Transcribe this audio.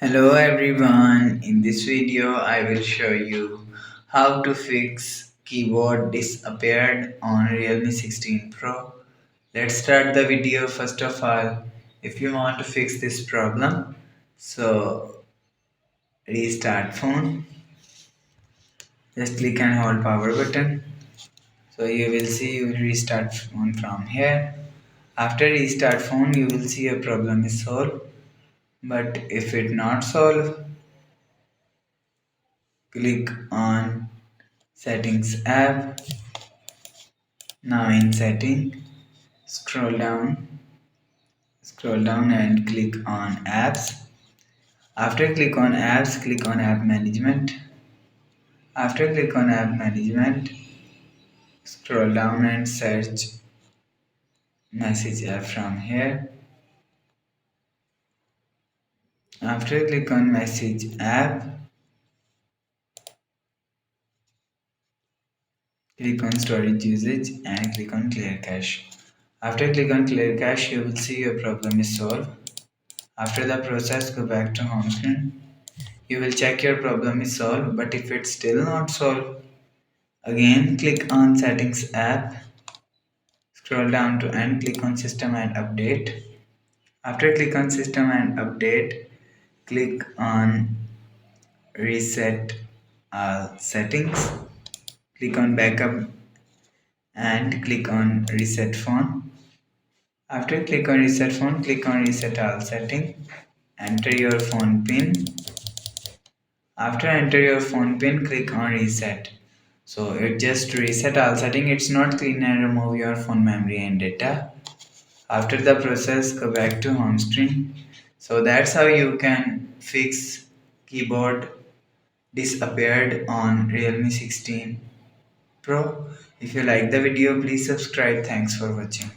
Hello everyone, in this video I will show you how to fix keyboard disappeared on Realme 16 Pro. Let's start the video first of all. If you want to fix this problem, so restart phone, just click and hold power button. So you will see you will restart phone from here. After restart phone you will see a problem is solved, but if it not solved, click on settings app. Now in setting, scroll down and click on apps. After click on apps, click on app management. After click on app management, scroll down and search message app from here. After click on message app, click on storage usage and click on clear cache. After click on clear cache, you will see your problem is solved. After the process, go back to home screen. You will check your problem is solved, but if it's still not solved, again click on settings app, scroll down to and click on system and update. After click on system and update, click on reset all settings, click on backup and click on reset phone. After click on reset phone, click on reset all setting, enter your phone pin. After enter your phone pin, click on reset. So it just reset all setting. It's not clean and remove your phone memory and data. After the process, go back to home screen. So that's how you can fix keyboard disappeared on Realme 16 Pro. If you like the video, please subscribe. Thanks for watching.